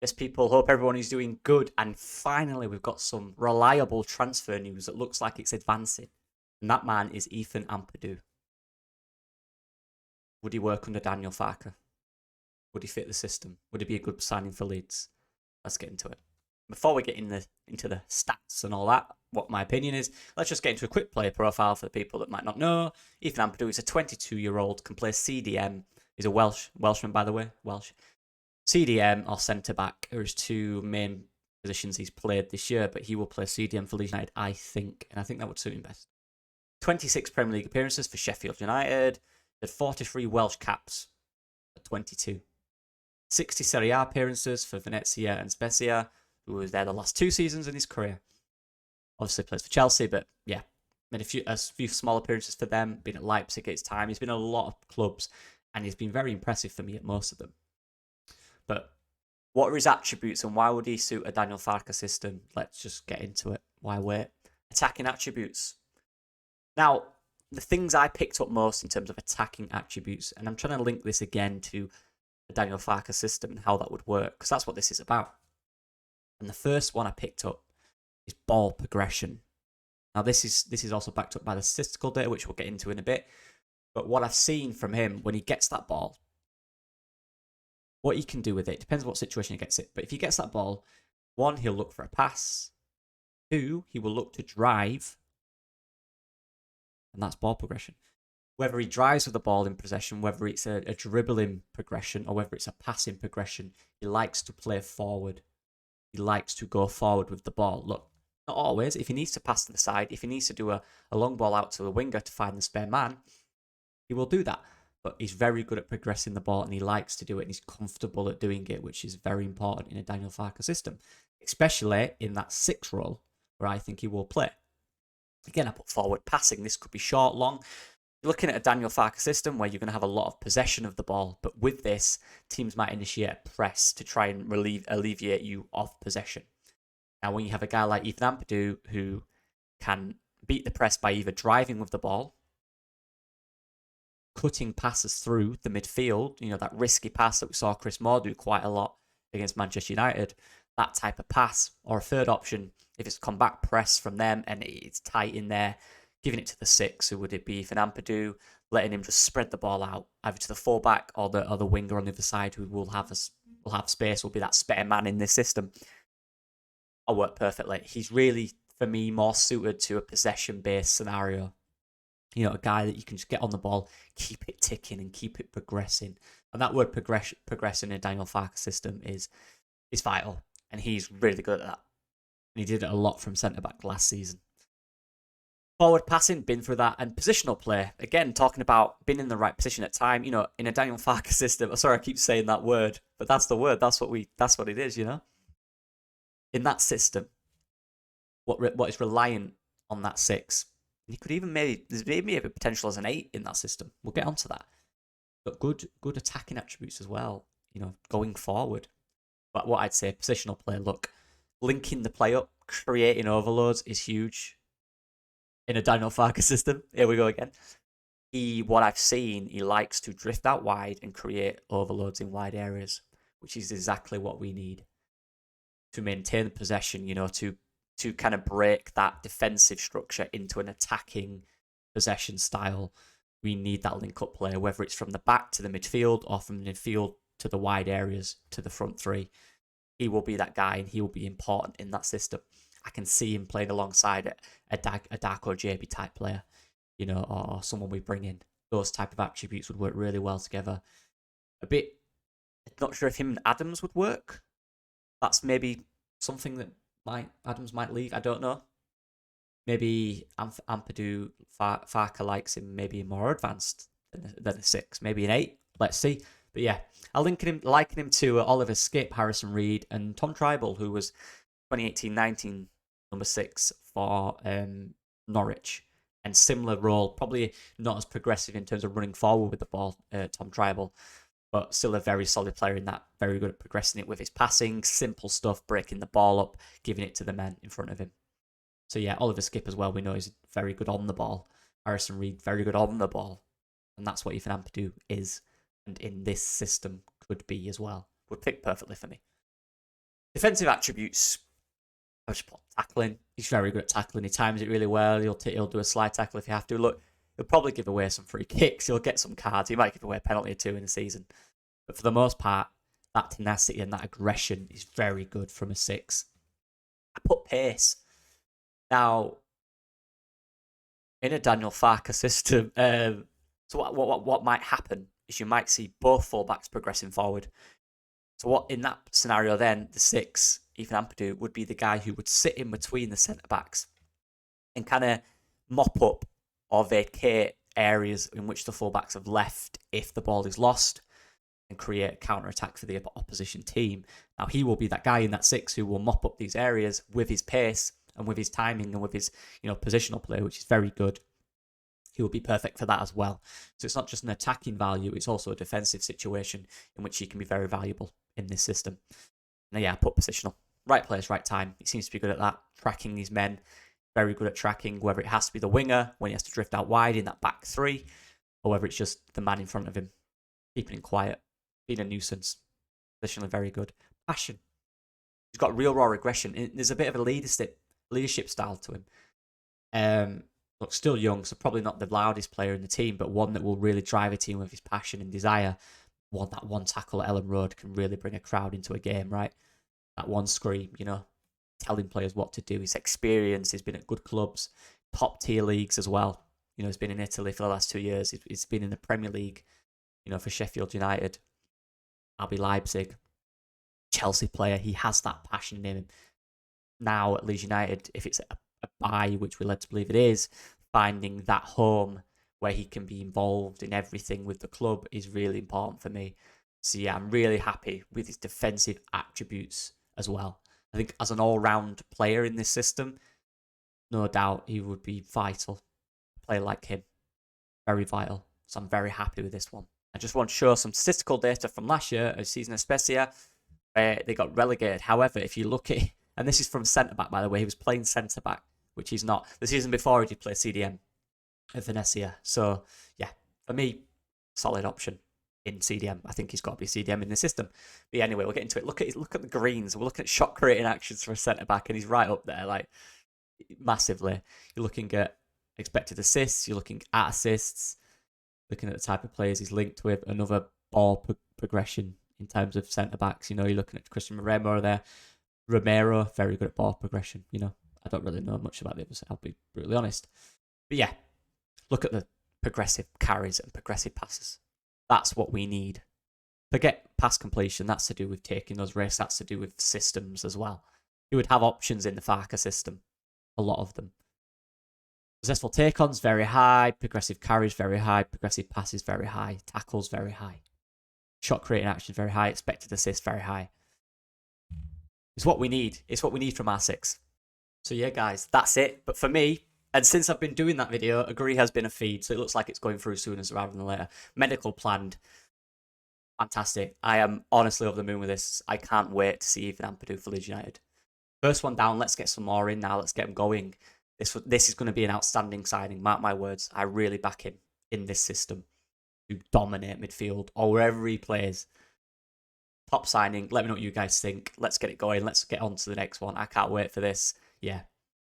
Yes, people, hope everyone is doing good. And finally, we've got some reliable transfer news that looks like it's advancing. And that man is Ethan Ampadu. Would he work under Daniel Farke? Would he fit the system? Would he be a good signing for Leeds? Let's get into it. Before we get into the stats and all that, what my opinion is, let's just get into a quick player profile for the people that might not know. Ethan Ampadu is a 22-year-old, can play CDM. He's a Welshman, by the way, Welsh. CDM or centre back are his two main positions he's played this year, but he will play CDM for Leeds United, I think, and I think that would suit him best. 26 Premier League appearances for Sheffield United, had 43 Welsh caps at 22. 60 Serie A appearances for Venezia and Spezia, who was there the last 2 seasons in his career. Obviously plays for Chelsea, but yeah, made a few small appearances for them, been at Leipzig at his time. He's been at a lot of clubs, and he's been very impressive for me at most of them. But what are his attributes and why would he suit a Daniel Farke system? Let's just get into it. Why wait? Attacking attributes. Now, the things I picked up most in terms of attacking attributes, and I'm trying to link this again to the Daniel Farke system and how that would work, because that's what this is about. And the first one I picked up is ball progression. Now, this is also backed up by the statistical data, which we'll get into in a bit. But what I've seen from him, when he gets that ball, what he can do with it depends on what situation he gets it. But if he gets that ball, 1, he'll look for a pass. 2, he will look to drive. And that's ball progression. Whether he drives with the ball in possession, whether it's a dribbling progression, or whether it's a passing progression, he likes to play forward. He likes to go forward with the ball. Look, not always. If he needs to pass to the side, if he needs to do a long ball out to the winger to find the spare man, he will do that. But he's very good at progressing the ball and he likes to do it and he's comfortable at doing it, which is very important in a Daniel Farke system, especially in that 6 role where I think he will play. Again, I put forward passing. This could be short, long. You're looking at a Daniel Farke system where you're going to have a lot of possession of the ball, but with this, teams might initiate a press to try and alleviate you of possession. Now, when you have a guy like Ethan Ampadu who can beat the press by either driving with the ball, cutting passes through the midfield, that risky pass that we saw Chris Moore do quite a lot against Manchester United, that type of pass, or a third option, if it's combat press from them and it's tight in there, giving it to the 6, who would it be? Ethan Ampadu, letting him just spread the ball out, either to the fullback or the winger on the other side, who will have space, will be that spare man in this system. I'll work perfectly. He's really, for me, more suited to a possession-based scenario. A guy that you can just get on the ball, keep it ticking and keep it progressing. And that word progressing in a Daniel Farke system is vital. And he's really good at that. And he did it a lot from centre-back last season. Forward passing, been through that. And positional play, again, talking about being in the right position at time. In a Daniel Farke system, sorry, I keep saying that word, but that's the word. That's what it is, In that system, what is reliant on that 6. He could even there's maybe a potential as an 8 in that system. We'll get onto that. But good attacking attributes as well, going forward. But what I'd say, positional play, look, linking the play up, creating overloads is huge in a Daniel Farke system. Here we go again. What I've seen, he likes to drift out wide and create overloads in wide areas, which is exactly what we need to maintain the possession, to kind of break that defensive structure into an attacking possession style. We need that link-up play, whether it's from the back to the midfield or from the midfield to the wide areas to the front 3. He will be that guy and he will be important in that system. I can see him playing alongside a Darko JB type player, or someone we bring in. Those type of attributes would work really well together. Not sure if him and Adams would work. That's maybe something that Adams might leave. I don't know. Maybe Ampadu, Farke likes him maybe more advanced than a 6. Maybe an 8. Let's see. But yeah, I'll liken him to Oliver Skipp, Harrison Reed, and Tom Tribal, who was 2018-19 number 6 for Norwich. And similar role, probably not as progressive in terms of running forward with the ball, Tom Tribal, but still a very solid player in that, very good at progressing it with his passing, simple stuff, breaking the ball up, giving it to the men in front of him. So yeah, Oliver Skipp as well, we know he's very good on the ball. Harrison Reed, very good on the ball. And that's what Ethan Ampadu is, and in this system could be as well. Would fit perfectly for me. Defensive attributes, I just put tackling. He's very good at tackling. He times it really well. He'll do a slide tackle if you have to. Look, he'll probably give away some free kicks. He'll get some cards. He might give away a penalty or two in the season. But for the most part, that tenacity and that aggression is very good from a 6. I put pace. Now, in a Daniel Farke system, so what might happen is you might see both fullbacks progressing forward. So what in that scenario then, the 6, Ethan Ampadu, would be the guy who would sit in between the centre-backs and kind of mop up or vacate areas in which the fullbacks have left if the ball is lost and create a counter-attack for the opposition team. Now, he will be that guy in that 6 who will mop up these areas with his pace and with his timing and with his positional play, which is very good. He will be perfect for that as well. So it's not just an attacking value, it's also a defensive situation in which he can be very valuable in this system. Now, yeah, I put positional. Right place, right time. He seems to be good at that. Tracking these men. Very good at tracking, whether it has to be the winger when he has to drift out wide in that back 3, or whether it's just the man in front of him. Keeping him quiet. Being a nuisance. Positionally very good. Passion. He's got real raw aggression. There's a bit of a leadership style to him. Look, still young, so probably not the loudest player in the team, but one that will really drive a team with his passion and desire. That one tackle at Ellen Road can really bring a crowd into a game, right? That one scream, telling players what to do. His experience, he's been at good clubs, top tier leagues as well. He's been in Italy for the last 2 years. He's been in the Premier League, for Sheffield United, RB Leipzig, Chelsea player. He has that passion in him. Now at Leeds United, if it's a buy, which we're led to believe it is, finding that home where he can be involved in everything with the club is really important for me. So yeah, I'm really happy with his defensive attributes as well. I think as an all-round player in this system, no doubt he would be vital. A player like him, very vital. So I'm very happy with this one. I just want to show some statistical data from last year of Season Especia, where they got relegated. However, if you look at, and this is from centre-back, by the way, he was playing centre-back, which he's not. The season before, he did play CDM at Venezia. So, yeah, for me, solid option in CDM. I think he's got to be CDM in the system. But yeah, anyway, we'll get into it. Look at the greens. We're looking at shot creating actions for a centre-back, and he's right up there, like, massively. You're looking at expected assists. You're looking at assists. Looking at the type of players he's linked with. Another ball progression in terms of centre-backs. You're looking at Christian Romero there. Romero, very good at ball progression. I don't really know much about the others, I'll be brutally honest. But yeah, look at the progressive carries and progressive passes. That's what we need. Forget pass completion, that's to do with taking those risks, that's to do with systems as well. You would have options in the Farke system, a lot of them. Successful take-ons, very high. Progressive carries, very high. Progressive passes, very high. Tackles, very high. Shot creating action, very high. Expected assists, very high. It's what we need. It's what we need from our 6. So yeah, guys, that's it. But for me, and since I've been doing that video, Agree has been a feed, so it looks like it's going through sooner rather than later. Medical planned. Fantastic. I am honestly over the moon with this. I can't wait to see Ethan Ampadu for Leeds United. First one down, let's get some more in now. Let's get them going. This is going to be an outstanding signing. Mark my words. I really back him in this system to dominate midfield or wherever he plays. Top signing. Let me know what you guys think. Let's get it going. Let's get on to the next one. I can't wait for this. Yeah,